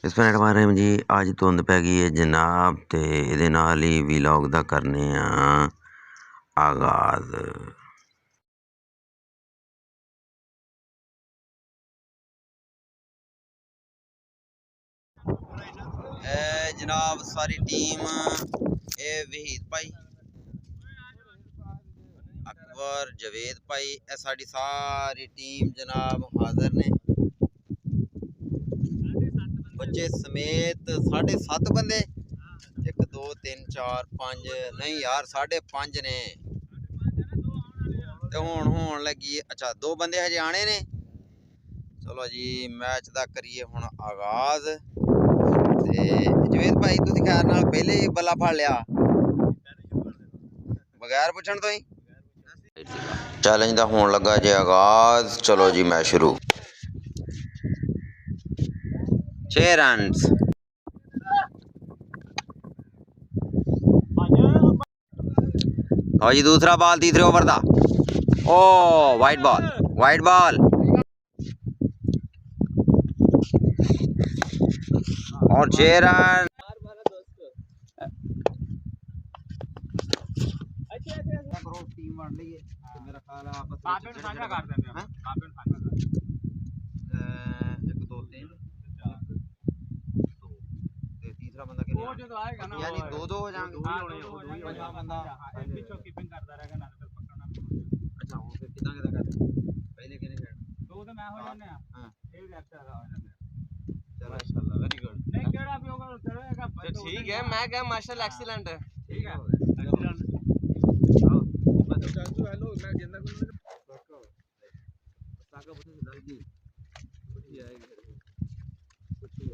इस मिनट बारे में जी अज धुंध पै गई है जनाब ते इहदे नाल ही वीलॉग दा करने आगाज। जनाब सारी टीम वहीद भाई, अकबर, जवेद भाई, साड़ी सारी टीम जनाब हाजिर ने बच्चे समेत 7.5 बंदे। 1 2 3 4 5 नहीं यार 5.5 ने ते हुण होण लगी। अच्छा 2 बंदे हजे आने ने। चलो जी मैच दा करिए हुण आगाज। ते जवेद भाई तुसीं खैर नाल पहले ही बल्ला फड़ लिया बगैर पुछण तो ही। चैलेंज दा होण लगा जी आगाज। चलो जी मैच शुरू। 6 रन्स। हाँ जी दूसरा बॉल तीसरे ओवर दा। ओ वाइट बॉल, वाइट बॉल और 6 रन। टीम बन रही है मेरा ख्याल है आपस में साझा कर देंगे हैं। 1 2 3 ते तीसरा बंदा कितना यानी 2-2 हो जाएंगे। बंदा पीछे कीपिंग करता रहेगा ना फिर पकड़ना। अच्छा वो फिर कितना कर पहले किने खेल 2 तो मैं हो जाने हां 1 एक्स्ट्रा हो जाने। चलो माशाल्लाह वेरी गुड। नहीं केड़ा भी होगा चलेगा ठीक है। मैं क्या माशाल्लाह एक्सीलेंट है। ठीक है एक्सीलेंट। आओ चाचू हेलो मैं गेंदा को रखो साका बता जल्दी कुछ ही आएगी कुछ ही।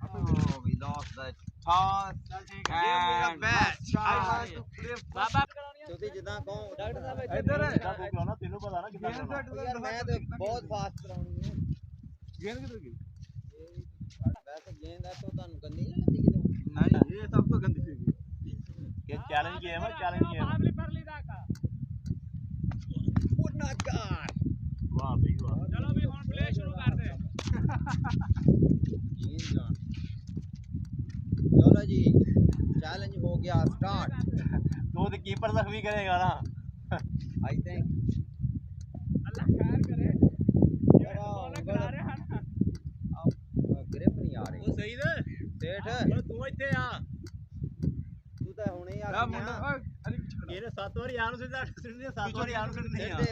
Oh, we lost the toss and match. I want to play बाबा ਤੁਸੀਂ ਜਿੱਦਾਂ ਕਹੋ ਡਾਕਟਰ ਸਾਹਿਬ ਇੱਧਰ ਕਰਾਉਣਾ ਤੈਨੂੰ ਪਤਾ ਨਾ ਕਿੱਦਾਂ ਕਰਾਉਣਾ ਯਾਰ ਮੈਂ ਤੇ ਬਹੁਤ ਫਾਸਟ ਕਰਾਉਣੀ ਹੈ। ਗੇਂਦ ਕਿੱਧਰ ਗਈ ਵੈਸੇ ਗੇਂਦ ਆ ਤਾਂ ਤੁਹਾਨੂੰ ਗੰਦੀ ਨਹੀਂ ਲੱਗਦੀ ਕਿਦੋਂ ਨਹੀਂ ਇਹ ਸਭ ਤੋਂ ਗੰਦੀ ਸੀ ਕਿ ਚੈलेंज गेम है चैलेंज गेम फैमिली पर ली दाका पुन्ना कार वाह भाई वाह। चलो भी हुन प्ले शुरू कर दे गेंद जान। चलो जी चैलेंज हो गया स्टार्ट। तू तो कीपर तक भी करेगा ना आई थिंक अल्लाह खैर करे यार बॉल करा रहे हैं ना अब ग्रिप नहीं आ रही। वो सही दे सेठ तू ਇੱਥੇ ਆ तू तो हुणे ही आ गया ਇਹਨੇ 7 ਵਾਰੀ ਆਣ ਨੂੰ ਸਿੱਧਾ 7 ਵਾਰੀ ਆਣ ਨੂੰ ਸਿੱਧਾ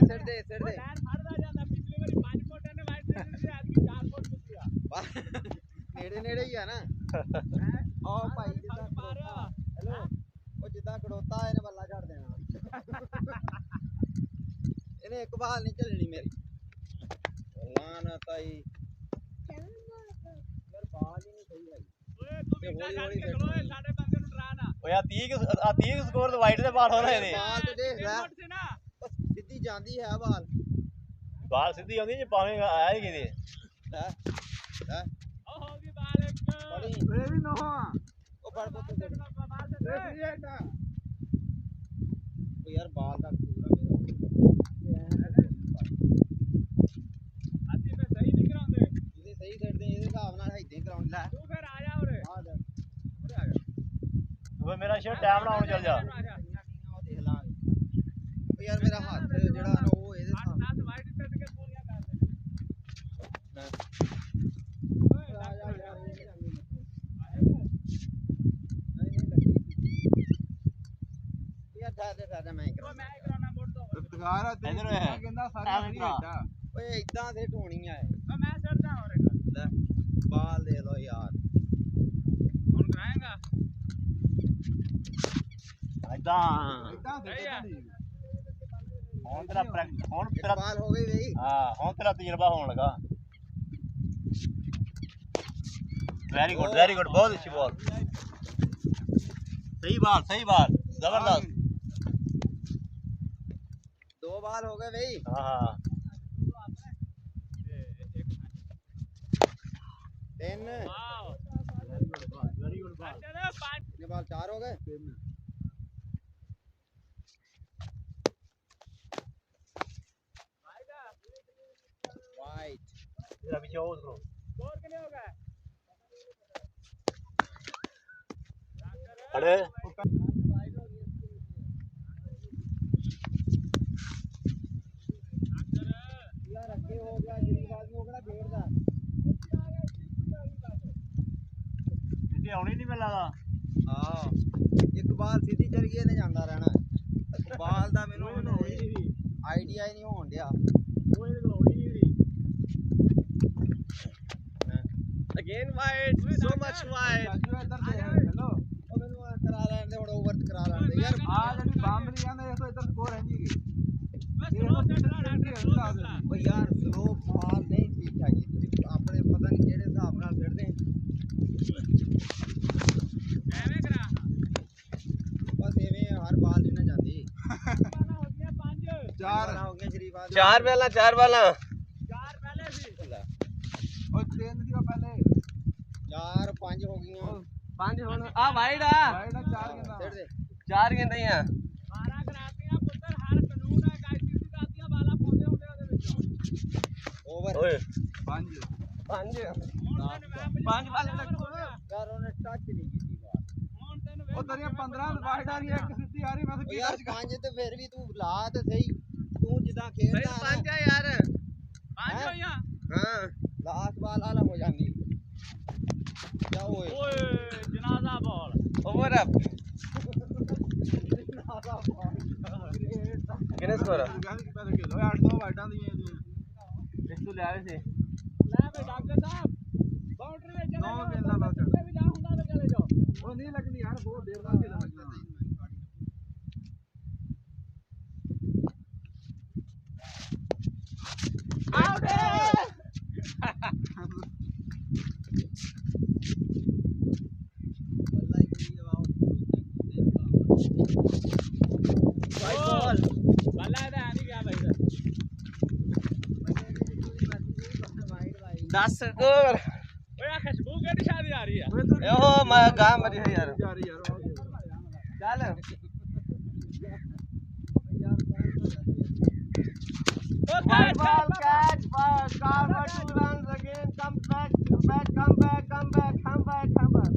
ਸਿਰ ਦੇ ਲਾਈਨ ਫੜਦਾ ਜਾਂਦਾ। ਪਿਛਲੀ ਵਾਰੀ 5 ਫੁੱਟ ਨੇ ਵਾਈਟ ਦੇ ਦਿੱਤੇ ਅੱਜ 4 ਫੁੱਟ ਦਿੱਤੀ ਆ ਨੇੜੇ ਹੀ ਆ ਨਾ। ओ भाई जिदा मारिया हेलो ओ जिदा खड़ोता है ने बल्ला छड़ देना इन्हें एक बाल नहीं चलनी मेरी लाना ताई यार बाल ही नहीं सही है। ओए तू बिट्टा छड़ के खड़ो है साडे बंदे नु डरा ना। ओ यार 30 स्कोर तो वाइट दे बाल होना है ने बाल तो देख ले बस सीधी जांदी है बाल सीधी आंदी जे पावेगा आया ही किदे है ओ होगी बाल एक बड़ी ए भी नो ओ बड़ पुत दे ओ यार बाल का पूरा मेरा आती मैं सही नहीं करांदे तुसी सही कर दे ਇਹਦੇ ਹਿਸਾਬ ਨਾਲ ਇਦਾਂ ਹੀ ਕਰਾਉਣ ਲੈ ਤੂੰ ਫਿਰ ਆ ਜਾ ਉਰੇ ਆ ਜਾ ਉਰੇ ਆ ਜਾ ਤੂੰ ਮੇਰਾ ਸ਼ੇਰ ਟਾਈਮ ਨਾਲ ਆਉਣ ਚੱਲ ਜਾ ਉਹ ਦੇਖ ਲਾਂਗੇ ਉਹ ਯਾਰ ਮੇਰਾ ਹੱਥ ਜਿਹੜਾ ਨਾ ਉਹ ਇਹਦੇ ਹਿਸਾਬ ਨਾਲ ਵਾਈਟ ਕੱਟ ਕੇ ਪੂਰੀਆਂ ਕਰ ਦੇ ਓਏ ਆ ਜਾ ਯਾਰ दादा मैं कराना मोड़ दो इफ्तिखार है इधर है कहंदा सारी नहीं हटा ओए इदां से ढोनी है ओ मैं चढ़दा और ले बाल दे लो यार कौन कराएगा इदां से कौन तेरा बाल हो गई भाई। हां हुन तेरा तजुर्बा होने लगा। वेरी गुड बहुत अच्छी बॉल सही बाल जबरदस्त 2 बाल हो गए भाई। हां 3 वाओ वेरी गुड बाल कितने बाल 4 हो गए। वाइट अभी 4 स्कोर कितने हो गए अरे यार अगे हो गया जिंदबाज में होगा घेर दा इसे आउणी नहीं मिल लगा हां इकबाल सीधी चढ़ गए ने जांदा रहना इकबाल दा मेनू आईडिया ही नहीं होन दिया वो ये गलाउणी नहीं again wide so much wide hello ओ मेनू करा लेने दे हुन ओवर करा लेने दे यार आ जड़ी बांबरी आंदे इसो इधर स्कोर है नहीं ओ यार स्लो बॉल नहीं ठीक है जी अपने पता नहीं केड़े हिसाब नाल खेडदे एवें करा बस एवें हर बाल नहीं ना जांदी चार हो गए शरीफ आदमी चार वाला पहले सी ओ तीन सी पहले चार पांच हो गईਆਂ पांच हुन आ वाइड आ चार गेंदा छेड़ दे चार गेंदा ही आ 12 करातियां पुੱਤਰ हर ਕਾਨੂੰਨ ਹੈ ਆਈਸੀਸੀ ਦਾਤੀਆਂ ਵਾਲਾ ਪਾਉਂਦੇ ਹੁੰਦੇ ਉਹਦੇ ਵਿੱਚ ओवर ओए पांच पांच पांच वाले लगो यार ਉਹਨੇ ਟੱਚ ਨਹੀਂ ਕੀਤੀ ਬਾਤ ਹੁਣ ਤੈਨੂੰ ਉਹ ਤੇਰੀਆਂ 15 ਵਾਈਡ ਆ ਰਹੀ ਇੱਕ ਸਿੱਧੀ ਆ ਰਹੀ ਮੈਂ ਤਾਂ ਯਾਰ ਪੰਜ ਤੇ ਫਿਰ ਵੀ ਤੂੰ ਲਾ ਤੇ ਸਹੀ ਤੂੰ ਜਿੱਦਾਂ ਖੇਡਦਾ सही पांच है यार ਪੰਜ ਹੋਈਆਂ हां ਲਾਸਟ ਬਾਲ ਆਲਾ ਹੋ ਜਾਂਦੀ ਜਾ ਓਏ ਓਏ ਜਨਾਜ਼ਾ ਬਾਲ ओवर अप किने स्कोर ਓਏ 8 ਵਾਈਡਾਂ ਦੀਆਂ इस तो ले आए थे ਲੈ ਬੇ ਡਾਕਟਰ ਸਾਹਿਬ ਬਾਉਂਡਰੀ ਵਿੱਚ ਚਲੇ ਨੌ ਜਾਓ ਗੇਂਦਾਂ ਬਸ ਜਿੱਥੇ ਵੀ ਜਾਣਾ ਹੁੰਦਾ ਤਾਂ ਚਲੇ ਜਾਓ ਉਹ ਨਹੀਂ ਲੱਗਦੀ ਯਾਰ ਬਹੁਤ ਦੇਰ ਬਾਅਦ ਖੇਡਣ ਲੱਗਣਾ ਬੋਲ ਬੱਲਾ ਇਹਦਾ ਨਹੀਂ ਗਿਆ ਭਾਈ 10 स्कोर ਓਏ ਆ ਖੁਸ਼ਬੂ ਕਿਹੜੀ ਸ਼ਾਦੀ ਆ ਰਹੀ ਆ ओहो मैं गा मरी है यार ਜਾ ਰਹੀ ਯਾਰ चल ਓ White ball, catch, ball, cover 2 runs again, come back, come back.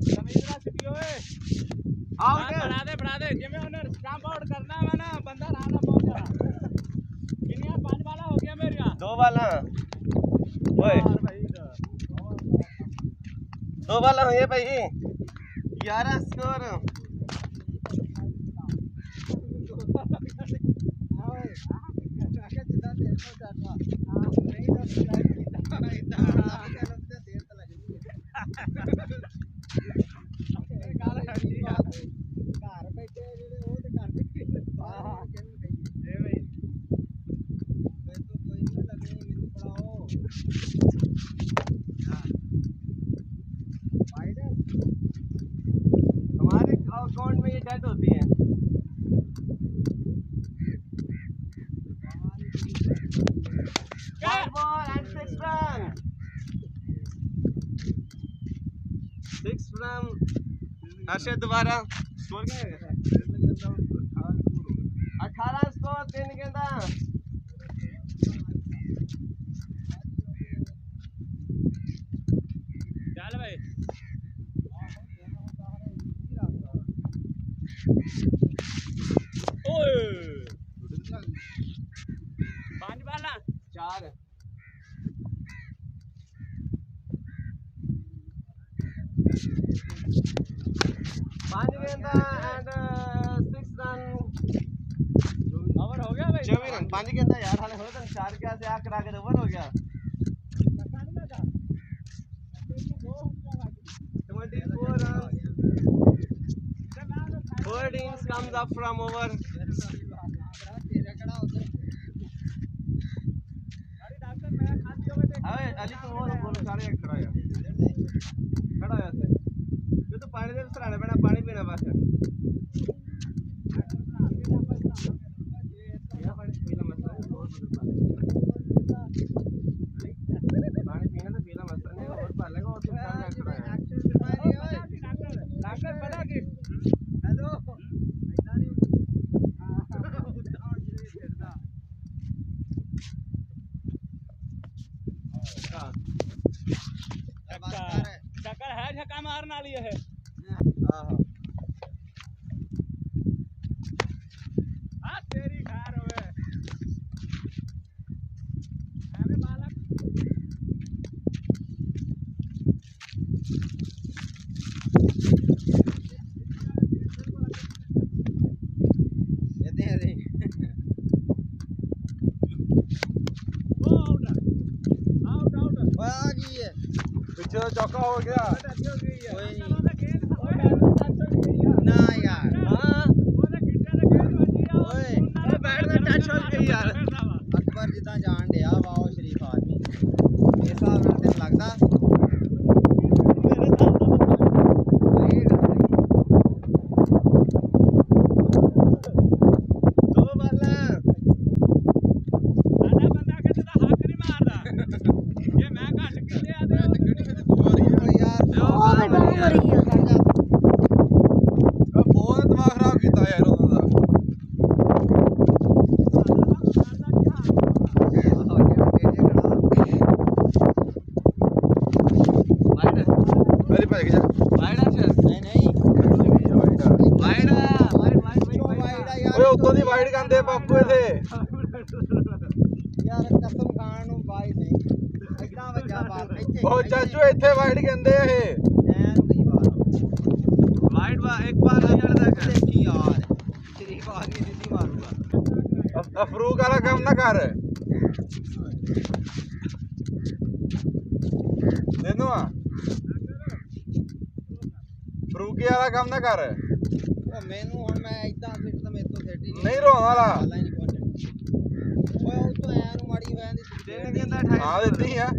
ਜ਼ਮੀਨਰਾ ਸਿੱਟੀ ਓਏ Out ਬਣਾ ਦੇ ਜਿਵੇਂ ਉਹਨੇ ਸਟੰਪ ਆਊਟ ਕਰਨਾ ਵਾ ਨਾ ਬੰਦਾ ਰਾਹ ਨਾ ਪਹੁੰਚ ਜਾਣਾ ਕਿੰਨੀਆਂ ਪੰਜ ਬਾਲਾਂ ਹੋ ਗਈਆਂ ਮੇਰੀਆਂ 2 वाला ओए 2 वाला हुई है भाई 11 स्कोर हमारे अकाउंट में ये डेट होती है White ball and 6 run 6 run Arshad दोबारा स्कोर क्या है 18 स्कोर 3 गेंदा ਚੱਲ ਭਾਈ ਓਏ ਪੰਜ ਬਾਲਾਂ 4 5 गेंदा and 6 run ओवर हो गया भाई 24 रन 5 गेंदा यार हाले हो 4 क्या से आ करा के ओवर हो गया 24 runs 14 comes up from over doctor मैं खाती होवे देख अबे अली तो वो बोलो सारे एक खड़ा है से ये तो पानी दे सराने पैना पानी पीना बस ये पानी पीला मसला है और पानी पीना तो पीला मसला नहीं और पालेगा और तो सारे एक खड़ा है डॉक्टर बता कि हेलो चक्कर है झक्का मारने वाली है हां ਪਿੱਛੇ ਦਾ ਚੌਕਾ ਹੋ ਗਿਆ ਕੋਈ ਨਹੀਂ ਨਾ ਯਾਰ ਓਏ ਬੈਟ ਦਾ ਟੱਚ ਹੋ ਗਈ ਯਾਰ ਅਕਬਰ ਜਿੱਦਾਂ ਜਾਣ ਡਿਆ ਵਾ ਉਹ ਸ਼ਰੀਫ ਆਦਮੀ ਇਸ ਹਿਸਾਬ ਨਾਲ ਤੈਨੂੰ ਲੱਗਦਾ ਬਹੁਤ ਦਿਮਾਗ ਖਰਾਬ ਕੀਤਾ ਯਾਰ ਉਹਨਾਂ ਦਾ ਮੇਰੀ ਭੱਜ ਗਿਆ ਨਹੀਂ ਨਹੀਂ ਓਏ ਉੱਤੋਂ ਦੀ ਵਾਈਡ ਕਹਿੰਦੇ ਬਾਪੂ ਇਹਦੇ ਯਾਰ ਕਸਮ ਖਾਣ ਨੂੰ ਬਾਈ ਨਹੀਂ ਇਦਾਂ ਵੱਜਾ ਬਾਲ ਇੱਥੇ ਉਹ ਚਾਚੂ ਇੱਥੇ ਵਾਈਡ ਕਹਿੰਦੇ ਆ ਇਹ ਐਨ ਗਈ ਬਾਲ ਵਾਈਡ ਇੱਕ ਬਾਰ ਨਹੀਂ ਚੜਦਾ ਦੇਖੀ ਯਾਰ ਸ਼ਰੀਫ ਆਦਮੀ ਦਿੱਤੀ ਮਾਰੂਗਾ ਅਫਰੂਕ ਵਾਲਾ ਕੰਮ ਨਾ ਕਰ ਤੈਨੂੰ ਆ ਫਰੂਕੀ ਵਾਲਾ ਕੰਮ ਨਾ ਕਰ ਉਹ ਮੈਨੂੰ ਹੁਣ ਮੈਂ ਇਦਾਂ ਫਿੱਟ ਤਾਂ ਮੇਰੇ ਤੋਂ ਸੈੱਟ ਹੀ ਨਹੀਂ ਰੋਣ ਵਾਲਾ ਬਾਲਾਂ ਹੀ ਨਹੀਂ ਪਹੁੰਚਣੀ ਓਏ ਉਹ ਤੋਂ ਐਨ ਮਾੜੀ ਹੋਇਆ ਦੀ ਦੇਣ ਦਿੰਦਾ ਹਾਂ ਦਿੱਤੀ ਆ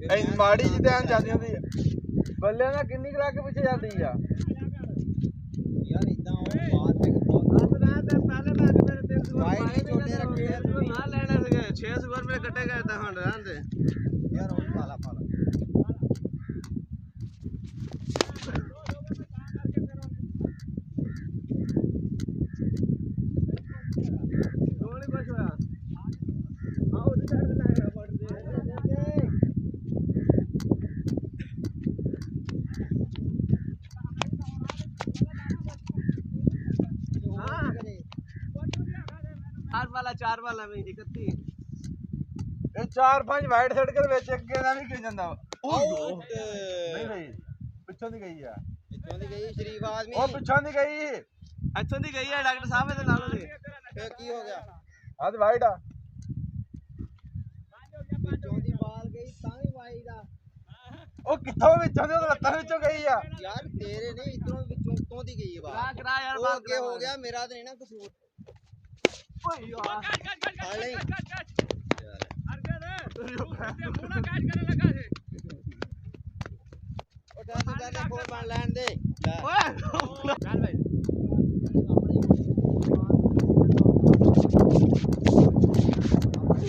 ਐ ਮਾੜੀ ਜਿਹੀ ਧਿਆਨ ਜਾਂਦੀ ਹੁੰਦੀ ਆ ਬੱਲੇ ਨਾਲ ਕਿੰਨੀ ਕਰਾ ਕੇ ਪਿੱਛੇ ਜਾਂਦੀ ਆ ਯਾਰ ਇਦਾਂ ਉਹ ਬਾਤ ਹੈ ਪਹਿਲੇ ਮੈਚ ਮੇਰੇ 300 ਵਾਈਡ ਨਹੀਂ ਛੋਟੇ ਰੱਖੇ ਨਾ ਲੈਣੇ ਸੀਗੇ 600 ਰੁਪਏ ਕੱਟੇ ਗਏ ਤਾਂ ਹੁਣ ਰਹਿਣ ਦੇ ਯਾਰ ਹੁਣ ਪਾਲਾ ਥੋੜੀ ਕੁਛ ਹੋਇਆ ਆਹ ਉਹਦੇ ਸਾਈਡ ਤੇ ਲਾਇਆ ਬੜ ਦੇ चार वाला में दिक्कत थी ਇਹ 4-5 ਵਾਈਡ ਸੈਟ ਕੇ ਵਿੱਚ ਅੱਗੇ ਦਾ ਵੀ ਕਿਹ ਜਾਂਦਾ ਆਊਟ ਨਹੀਂ ਨਹੀਂ ਪਿੱਛੋਂ ਦੀ ਗਈ ਆ ਪਿੱਛੋਂ ਦੀ ਗਈ ਸ਼ਰੀਫ ਆਦਮੀ ਉਹ ਪਿੱਛੋਂ ਦੀ ਗਈ अच्छों दी गई है डॉक्टर साहब ਇਹਦੇ ਨਾਲ ਉਹਦੇ ਫੇਰ ਕੀ ਹੋ ਗਿਆ ਆਹ ਵਾਈਡ ਆ ਪਿੱਛੋਂ ਦੀ ਬਾਲ ਗਈ ਤਾਂ ਵੀ ਵਾਈਡ ਆ ਉਹ ਕਿੱਥੋਂ ਵਿੱਚੋਂ ਦੀ ਲੱਤਾਂ ਵਿੱਚੋਂ ਗਈ ਆ ਯਾਰ ਤੇਰੇ ਨਹੀਂ ਇਧਰੋਂ ਵਿੱਚੋਂ ਤੋਂ ਦੀ ਗਈ ਹੈ ਬਾਲ करा यार ਉਹ ਅੱਗੇ ਹੋ ਗਿਆ ਮੇਰਾ ਤਾਂ ਨਹੀਂ ਨਾ ਕਸੂਰ ओए यार ਫੜ ਲਈ ਉਹ ਕਹਿੰਦਾ ਕੋਲ ਬਣ ਲੈਣ ਦੇ ਲੈ चल भाई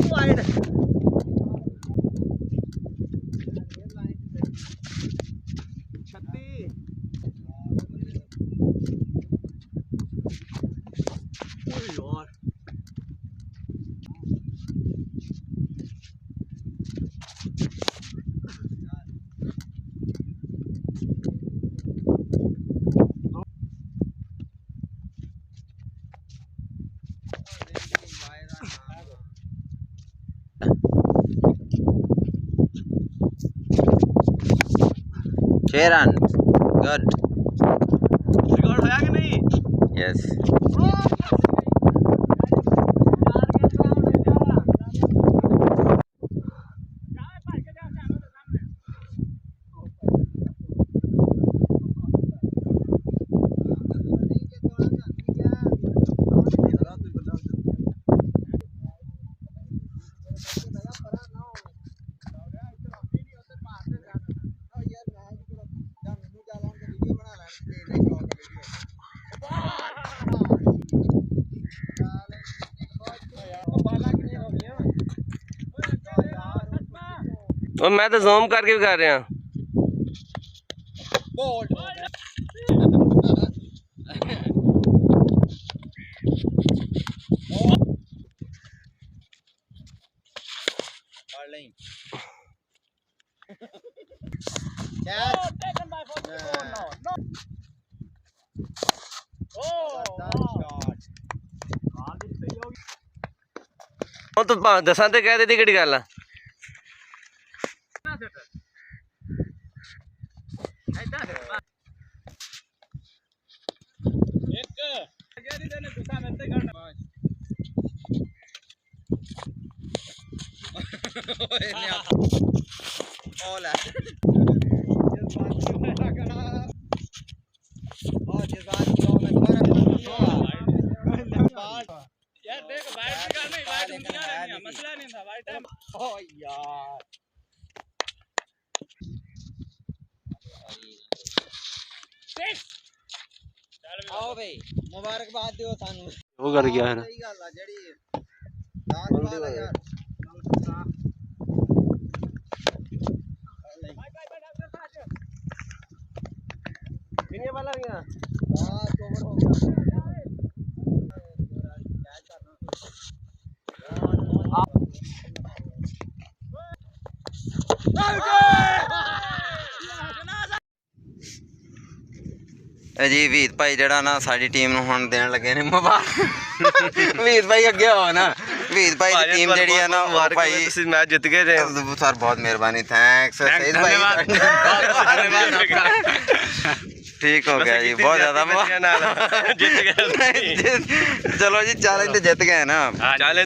ਵਾਈਡ Sharon, good. रिकॉर्ड होया कि नहीं Yes. और मैं तो zoom करके भी कर रहा हूं तू दसा तो कह देती कि गल ਓਏ ਲੈ यार आओ भाई मुबारकबाद दियो सानू वो कर गया है ना सही गल आ जेड़ी दात वाला यार कितने वाला गया दात ओवर हो गया ਜੀ ਵੀਰ ਭਾਈ ਜਿਹੜਾ ਨਾ ਸਾਡੀ ਟੀਮ ਨੂੰ ਹੁਣ ਦੇਣ ਲੱਗੇ ਨੇ ਮੁਬਾਰਕ ਵੀਰ ਭਾਈ ਅੱਗੇ ਹੋ ਨਾ ਵੀਰ ਭਾਈ ਦੀ ਟੀਮ ਜਿਹੜੀ ਹੈ ਨਾ ਉਹ ਭਾਈ ਤੁਸੀਂ ਮੈਚ ਜਿੱਤ ਗਏ ਜੇ ਸਰ ਬਹੁਤ ਮਿਹਰਬਾਨੀ ਥੈਂक्स ਸਹੀਦ ਭਾਈ ਠੀਕ ਹੋ ਗਿਆ ਜੀ ਬਹੁਤ ਜ਼ਿਆਦਾ ਜਿੱਤ ਗਏ ਚਲੋ ਜੀ ਚੈਲੰਜ ਤੇ ਜਿੱਤ ਗਏ ਨਾ ਚੱਲ